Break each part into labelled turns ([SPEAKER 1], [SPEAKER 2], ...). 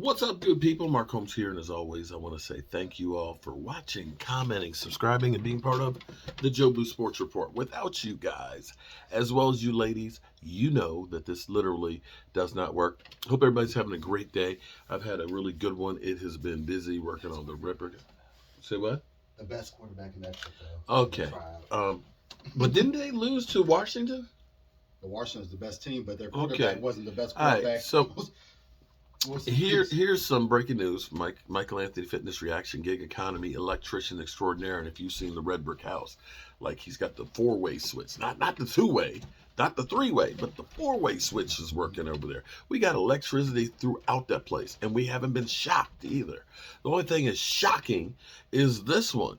[SPEAKER 1] What's up, good people? Mark Holmes here, and as always, I want to say thank you all for watching, commenting, subscribing, and being part of the Joe Blue Sports Report. Without you guys, as well as you ladies, you know that this literally does not work. Hope everybody's having a great day. I've had a really good one. It has been busy working on the Ripper. Say what?
[SPEAKER 2] The best quarterback in that
[SPEAKER 1] Okay. But didn't they lose to Washington?
[SPEAKER 2] The Washington's the best team, but their quarterback wasn't the best
[SPEAKER 1] All
[SPEAKER 2] quarterback.
[SPEAKER 1] right, so here's some breaking news. Michael Anthony Fitness Reaction Gig Economy Electrician Extraordinaire. And if you've seen the Red Brick House, like he's got the 4-way switch, not the 2-way, not the 3-way, but the 4-way switch is working over there. We got electricity throughout that place, and we haven't been shocked either. The only thing is shocking is this one,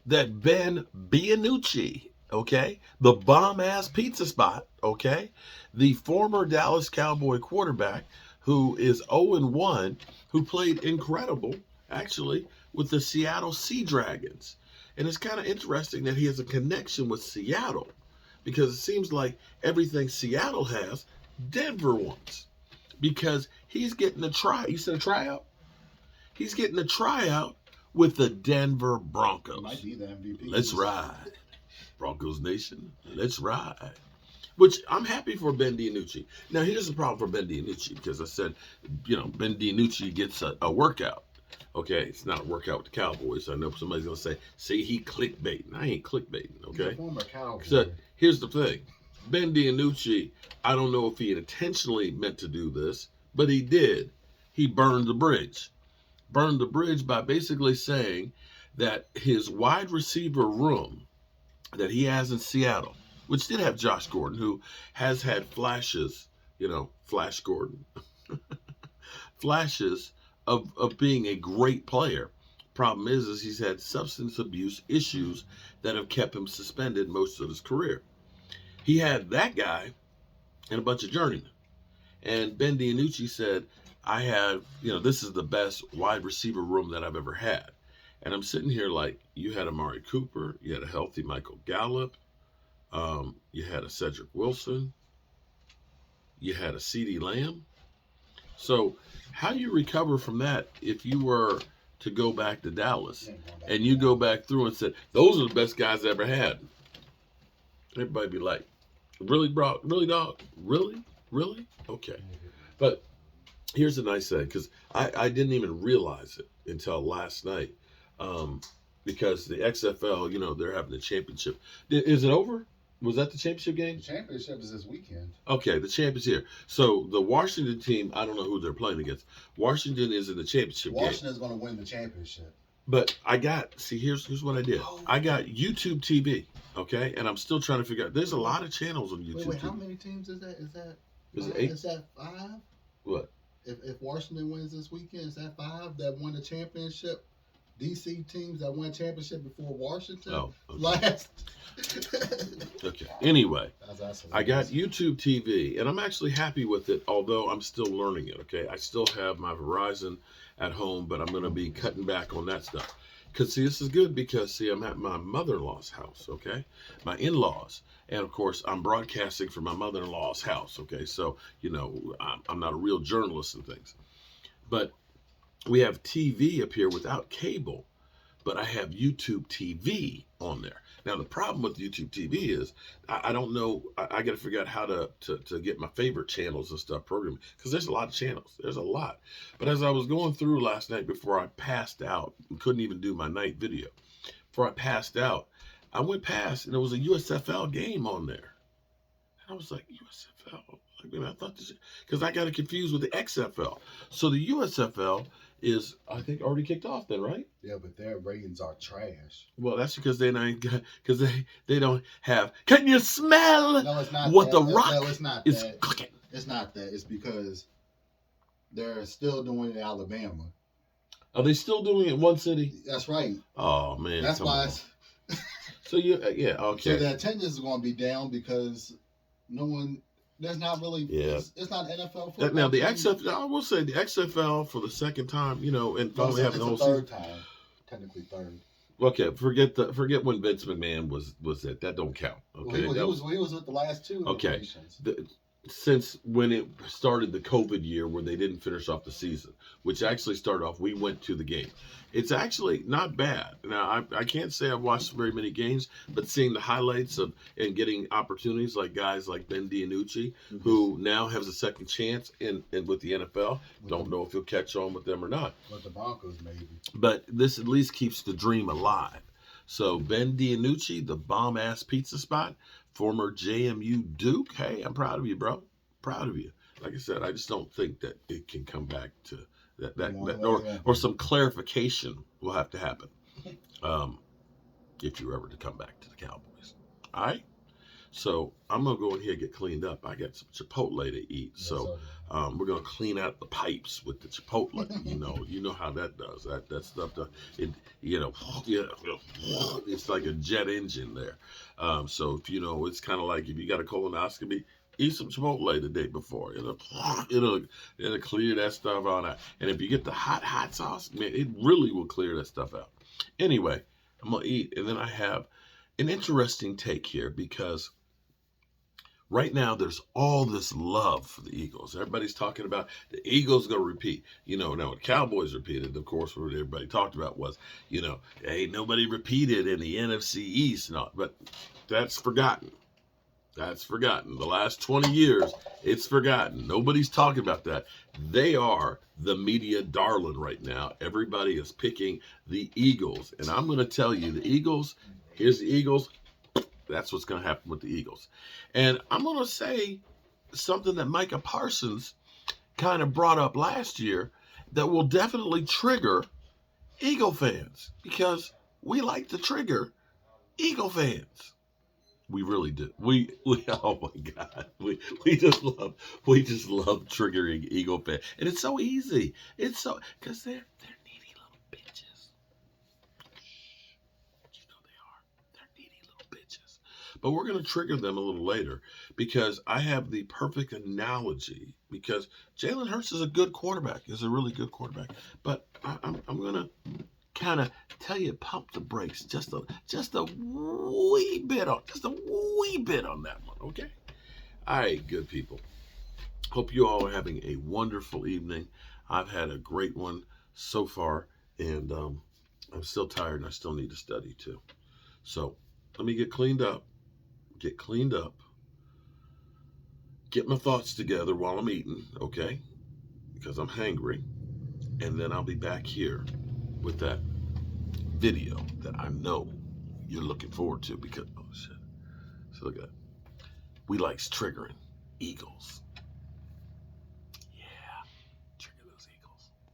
[SPEAKER 1] that Ben DiNucci, okay, the bomb-ass pizza spot, okay, the former Dallas Cowboy quarterback who is 0-1, who played incredible, actually, with the Seattle Sea Dragons. And it's kind of interesting that he has a connection with Seattle, because it seems like everything Seattle has, Denver wants. Because he's getting a try. You said a tryout? He's getting a tryout with the Denver Broncos.
[SPEAKER 2] He might be the MVP.
[SPEAKER 1] Let's ride. Broncos Nation, let's ride. Which I'm happy for Ben DiNucci. Now, here's the problem for Ben DiNucci, because I said, Ben DiNucci gets a workout. Okay, it's not a workout with the Cowboys. I know somebody's going to say he clickbaiting. I ain't clickbaiting, okay?
[SPEAKER 2] He's a former Cowboy.
[SPEAKER 1] So here's the thing. Ben DiNucci, I don't know if he had intentionally meant to do this, but he did. He burned the bridge. Burned the bridge by basically saying that his wide receiver room that he has in Seattle, which did have Josh Gordon, who has had flashes, Flash Gordon, flashes of being a great player. Problem is he's had substance abuse issues that have kept him suspended most of his career. He had that guy and a bunch of journeymen. And Ben DiNucci said, I have, this is the best wide receiver room that I've ever had. And I'm sitting here like, you had Amari Cooper, you had a healthy Michael Gallup, you had a Cedric Wilson, you had a CeeDee Lamb. So how do you recover from that if you were to go back to Dallas and you go back through and said, those are the best guys I ever had? Everybody be like, really, bro? Really, dog? Really? Really? Okay. But here's the nice thing, because I didn't even realize it until last night. Because the XFL, they're having the championship. Is it over? Was that the championship game?
[SPEAKER 2] The championship is this weekend.
[SPEAKER 1] Okay, the champion's here. So the Washington team, I don't know who they're playing against. Washington is in the championship game.
[SPEAKER 2] Washington's going to win the championship.
[SPEAKER 1] But here's what I did. I got YouTube TV, okay? And I'm still trying to figure out. There's a lot of channels on YouTube
[SPEAKER 2] Wait,
[SPEAKER 1] TV.
[SPEAKER 2] how many teams is that?
[SPEAKER 1] Is it 8?
[SPEAKER 2] Is that 5?
[SPEAKER 1] What?
[SPEAKER 2] If Washington wins this weekend, is that 5 that won the championship? DC teams that won championship before Washington.
[SPEAKER 1] Oh, okay.
[SPEAKER 2] Last.
[SPEAKER 1] Okay. Anyway, I got YouTube TV, and I'm actually happy with it, although I'm still learning it, okay? I still have my Verizon at home, but I'm going to be cutting back on that stuff. Because, this is good because, I'm at my mother-in-law's house, okay? My in-laws. And, of course, I'm broadcasting from my mother-in-law's house, okay? So, I'm not a real journalist and things. But we have TV up here without cable, but I have YouTube TV on there. Now, the problem with YouTube TV is I don't know. I got to figure out how to get my favorite channels and stuff programmed, because there's a lot of channels. There's a lot. But as I was going through last night before I passed out and couldn't even do my night video, before I passed out, I went past and there was a USFL game on there. And I was like, USFL? I thought this, because I got it confused with the XFL. So the USFL is, I think, already kicked off then, right?
[SPEAKER 2] Yeah, but their ratings are trash.
[SPEAKER 1] Well, that's because they don't have. Can you smell what the Rock is cooking?
[SPEAKER 2] It's not that. It's because they're still doing it in Alabama.
[SPEAKER 1] Are they still doing it in one city?
[SPEAKER 2] That's right.
[SPEAKER 1] Oh man,
[SPEAKER 2] that's why.
[SPEAKER 1] So okay.
[SPEAKER 2] So the attendance is going to be down because no one. There's not really.
[SPEAKER 1] Yeah.
[SPEAKER 2] It's not NFL football.
[SPEAKER 1] Now the XFL, I will say the XFL for the second time, and finally having the whole
[SPEAKER 2] third time, technically third.
[SPEAKER 1] Okay, forget when Vince McMahon was that. That don't count. Okay,
[SPEAKER 2] well, he was with the last two.
[SPEAKER 1] Okay, since when it started the COVID year where they didn't finish off the season, which actually started off, we went to the game. It's actually not bad. Now, I can't say I've watched very many games, but seeing the highlights of and getting opportunities like guys like Ben DiNucci, who now has a second chance in with the NFL. Don't know if he'll catch on with them or not.
[SPEAKER 2] But the Broncos, maybe.
[SPEAKER 1] But this at least keeps the dream alive. So Ben DiNucci, the bomb-ass pizza spot, former JMU Duke. Hey, I'm proud of you, bro. Proud of you. Like I said, I just don't think that it can come back to that or some clarification will have to happen if you're ever to come back to the Cowboys. All right? So I'm going to go in here and get cleaned up. I got some Chipotle to eat. So we're going to clean out the pipes with the Chipotle. You know how that does. That stuff, it's like a jet engine there. So if it's kind of like if you got a colonoscopy, eat some Chipotle the day before. It'll clear that stuff out. And if you get the hot sauce, man, it really will clear that stuff out. Anyway, I'm going to eat. And then I have an interesting take here because right now there's all this love for the Eagles. Everybody's talking about the Eagles going to repeat. Now the Cowboys repeated, of course, what everybody talked about was, hey, nobody repeated in the NFC East. No, but that's forgotten. That's forgotten. The last 20 years, it's forgotten. Nobody's talking about that. They are the media darling right now. Everybody is picking the Eagles. And I'm going to tell you, the Eagles, here's the Eagles. That's what's going to happen with the Eagles. And I'm going to say something that Micah Parsons kind of brought up last year that will definitely trigger Eagle fans because we like to trigger Eagle fans. We really do. We oh my God. We just love triggering Eagle fans. And it's so easy. It's so because they're needy little bitches. They are. They're needy little bitches. But we're gonna trigger them a little later because I have the perfect analogy because Jalen Hurts is a good quarterback, is a really good quarterback. But I'm gonna kind of tell you pump the brakes just a wee bit on that one, okay? All right, good people. Hope you all are having a wonderful evening. I've had a great one so far, and I'm still tired and I still need to study too. So let me get cleaned up, get my thoughts together while I'm eating, okay? Because I'm hangry, and then I'll be back here with that video that I know you're looking forward to because, oh shit. So look at that. We likes triggering Eagles.